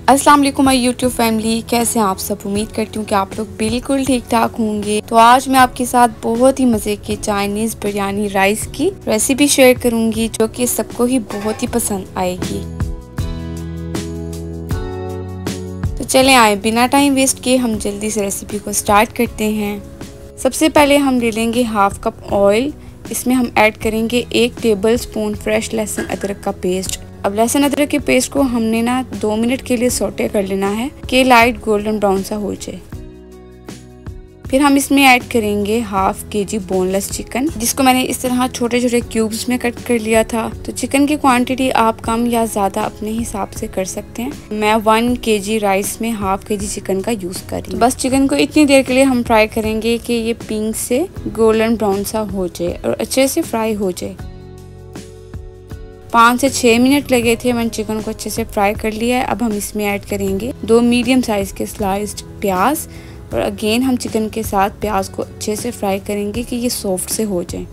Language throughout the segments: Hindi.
अस्सलाम वालेकुम माय यूट्यूब फैमिली, कैसे हैं आप सब। उम्मीद करती हूँ कि आप लोग बिल्कुल ठीक ठाक होंगे। तो आज मैं आपके साथ बहुत ही मज़े की चाइनीज़ बिरयानी राइस की रेसिपी शेयर करूँगी जो कि सबको ही बहुत ही पसंद आएगी। तो चलें आए बिना टाइम वेस्ट किए हम जल्दी से रेसिपी को स्टार्ट करते हैं। सबसे पहले हम ले लेंगे हाफ कप ऑयल। इसमें हम ऐड करेंगे 1 टेबल स्पून फ्रेश लहसुन अदरक का पेस्ट। अब लहसुन अदरक के पेस्ट को हमने 2 मिनट के लिए सौटे कर लेना है कि लाइट गोल्डन ब्राउन सा हो जाए। फिर हम इसमें ऐड करेंगे हाफ केजी बोनलेस चिकन, जिसको मैंने इस तरह छोटे छोटे क्यूब्स में कट कर लिया था। तो चिकन की क्वांटिटी आप कम या ज़्यादा अपने हिसाब से कर सकते हैं। मैं 1 केजी राइस में हाफ केजी चिकन का यूज़ कर रही हूँ। बस चिकन को इतनी देर के लिए हम फ्राई करेंगे कि ये पिंक से गोल्डन ब्राउन सा हो जाए और अच्छे से फ्राई हो जाए। 5 से 6 मिनट लगे थे, मैंने चिकन को अच्छे से फ्राई कर लिया है। अब हम इसमें ऐड करेंगे 2 मीडियम साइज के स्लाइस्ड प्याज और अगेन हम चिकन के साथ प्याज को अच्छे से फ्राई करेंगे कि ये सॉफ्ट से हो जाए।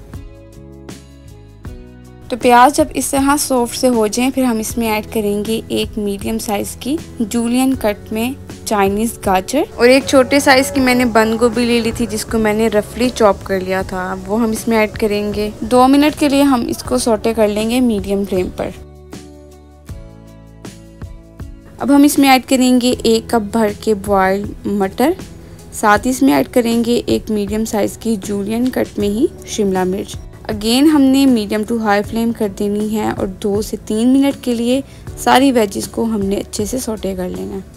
तो प्याज जब इस तरह सॉफ्ट से हो जाए फिर हम इसमें ऐड करेंगे 1 मीडियम साइज की जूलियन कट में चाइनीज़ गाजर और एक छोटे साइज की मैंने बंद गोभी ले ली थी जिसको मैंने रफली चॉप कर लिया था। वो हम इसमें ऐड करेंगे। 2 मिनट के लिए हम इसको सौटे कर लेंगे मीडियम फ्लेम पर। अब हम इसमें ऐड करेंगे 1 कप भर के बॉइल्ड मटर। साथ ही इसमें ऐड करेंगे 1 मीडियम साइज की जूलियन कट में ही शिमला मिर्च। अगेन हमने मीडियम टू हाई फ्लेम कर देनी है और 2 से 3 मिनट के लिए सारी वेजिस को हमने अच्छे से सौटे कर लेना है।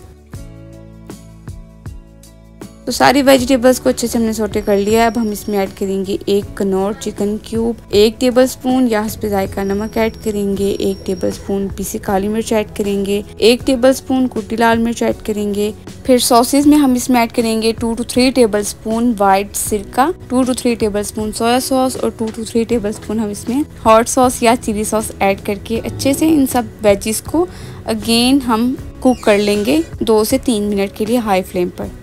तो सारी वेजिटेबल्स को अच्छे से हमने सौटे कर लिया है। अब हम इसमें ऐड करेंगे 1 Knorr chicken cube, 1 table spoon या हस्बे जायका नमक ऐड करेंगे, 1 टेबल स्पून पीसी काली मिर्च ऐड करेंगे, 1 टेबल स्पून कुटी लाल मिर्च ऐड करेंगे। फिर सॉसेज में हम इसमें ऐड करेंगे 2 to 3 टेबल स्पून वाइट सिरका, 2 to 3 table spoon soya sauce और 2 to 3 टेबल स्पून हम इसमें हॉट सॉस या चिली सॉस ऐड करके अच्छे से इन सब वेजिस को अगेन हम कुक कर लेंगे 2 से 3 मिनट के लिए हाई फ्लेम पर।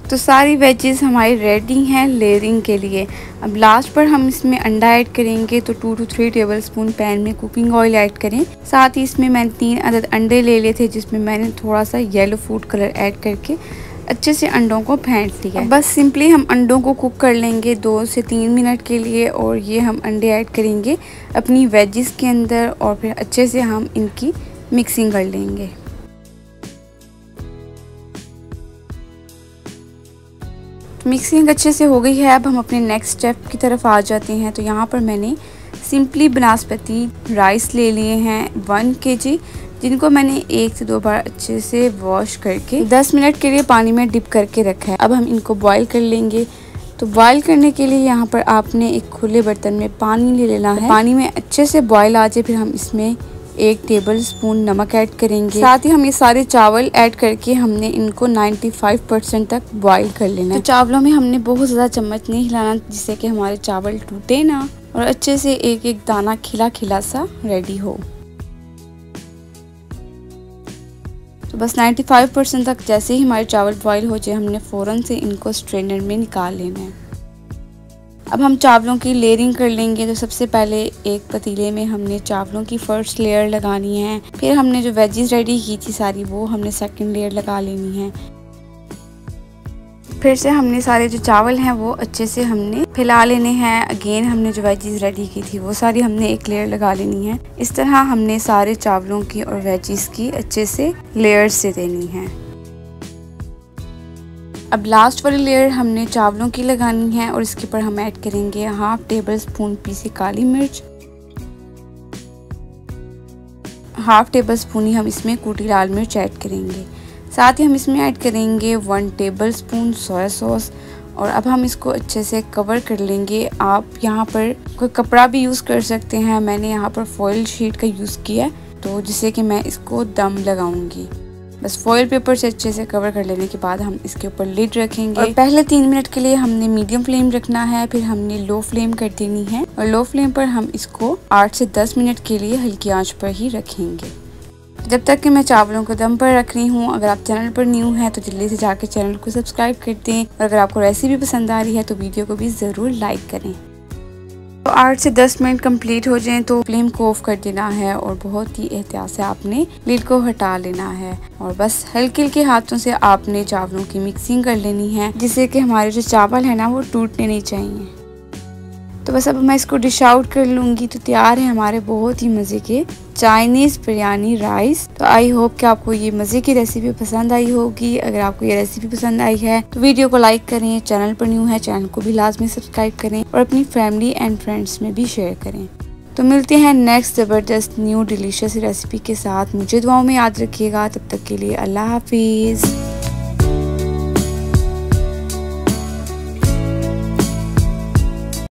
तो सारी वेजेस हमारी रेडी हैं लेयरिंग के लिए। अब लास्ट पर हम इसमें अंडा ऐड करेंगे। तो 2 to 3 टेबल स्पून पैन में कुकिंग ऑयल ऐड करें। साथ ही इसमें मैंने 3 अदद अंडे ले लिए थे जिसमें मैंने थोड़ा सा येलो फूड कलर ऐड करके अच्छे से अंडों को फेंट लिया। बस सिंपली हम अंडों को कुक कर लेंगे 2 से 3 मिनट के लिए और ये हम अंडे ऐड करेंगे अपनी वेजिस के अंदर और फिर अच्छे से हम इनकी मिक्सिंग कर लेंगे। मिक्सिंग अच्छे से हो गई है। अब हम अपने नेक्स्ट स्टेप की तरफ आ जाते हैं। तो यहाँ पर मैंने सिंपली बनास्पति राइस ले लिए हैं 1 केजी, जिनको मैंने 1 से 2 बार अच्छे से वॉश करके 10 मिनट के लिए पानी में डिप करके रखा है। अब हम इनको बॉईल कर लेंगे। तो बॉईल करने के लिए यहाँ पर आपने एक खुले बर्तन में पानी ले लेना है। पानी में अच्छे से बॉईल आ जाए फिर हम इसमें 1 टेबल स्पून नमक ऐड करेंगे। साथ ही हम ये सारे चावल ऐड करके हमने इनको 95% तक बॉईल कर लेना है। तो चावलों में हमने बहुत ज़्यादा चम्मच नहीं हिलाना जिससे कि हमारे चावल टूटे ना और अच्छे से एक एक दाना खिला खिला सा रेडी हो। तो बस 95% तक जैसे ही हमारे चावल बॉईल हो जाए हमने फ़ौरन से इनको स्ट्रेनर में निकाल लेना है। अब हम चावलों की लेयरिंग कर लेंगे। तो सबसे पहले एक पतीले में हमने चावलों की फर्स्ट लेयर लगानी है। फिर हमने जो वेजीज रेडी की थी सारी वो हमने सेकंड लेयर लगा लेनी है। फिर से हमने सारे जो चावल हैं वो अच्छे से हमने फैला लेने हैं। अगेन हमने जो वेजीज रेडी की थी वो सारी हमने एक लेयर लगा लेनी है। इस तरह हमने सारे चावलों की और वेजीज की अच्छे से लेयर से देनी है। अब लास्ट वाली लेयर हमने चावलों की लगानी है और इसके ऊपर हम ऐड करेंगे 1/2 टेबल स्पून पीसी काली मिर्च, 1/2 टेबल स्पून ही हम इसमें कुटी लाल मिर्च ऐड करेंगे। साथ ही हम इसमें ऐड करेंगे 1 टेबल स्पून सोया सॉस और अब हम इसको अच्छे से कवर कर लेंगे। आप यहाँ पर कोई कपड़ा भी यूज़ कर सकते हैं। मैंने यहाँ पर फॉइल शीट का यूज़ किया तो जिससे कि मैं इसको दम लगाऊंगी। बस फॉइल पेपर से अच्छे से कवर कर लेने के बाद हम इसके ऊपर लिड रखेंगे और पहले 3 मिनट के लिए हमने मीडियम फ्लेम रखना है। फिर हमने लो फ्लेम कर देनी है और लो फ्लेम पर हम इसको 8 से 10 मिनट के लिए हल्की आंच पर ही रखेंगे जब तक कि मैं चावलों को दम पर रख रही हूँ। अगर आप चैनल पर न्यू हैं तो जल्दी से जाकर चैनल को सब्सक्राइब कर दें और अगर आपको रेसिपी पसंद आ रही है तो वीडियो को भी ज़रूर लाइक करें। तो 8 से 10 मिनट कंप्लीट हो जाएं तो फ्लेम को ऑफ कर देना है और बहुत ही एहतियात से आपने लिड को हटा लेना है और बस हल्के हल्के हाथों से आपने चावलों की मिक्सिंग कर लेनी है जिससे कि हमारे जो चावल है ना वो टूटने नहीं चाहिए। तो बस अब मैं इसको डिश आउट कर लूँगी तो तैयार है हमारे बहुत ही मज़े के चाइनीज़ बिरयानी राइस। तो आई होप कि आपको ये मज़े की रेसिपी पसंद आई होगी। अगर आपको ये रेसिपी पसंद आई है तो वीडियो को लाइक करें, चैनल पर न्यू है चैनल को भी लाजमी सब्सक्राइब करें और अपनी फैमिली एंड फ्रेंड्स में भी शेयर करें। तो मिलते हैं नेक्स्ट ज़बरदस्त न्यू डिलीशियस रेसिपी के साथ। मुझे दुआओं में याद रखिएगा। तब तक के लिए अल्लाह हाफिज़।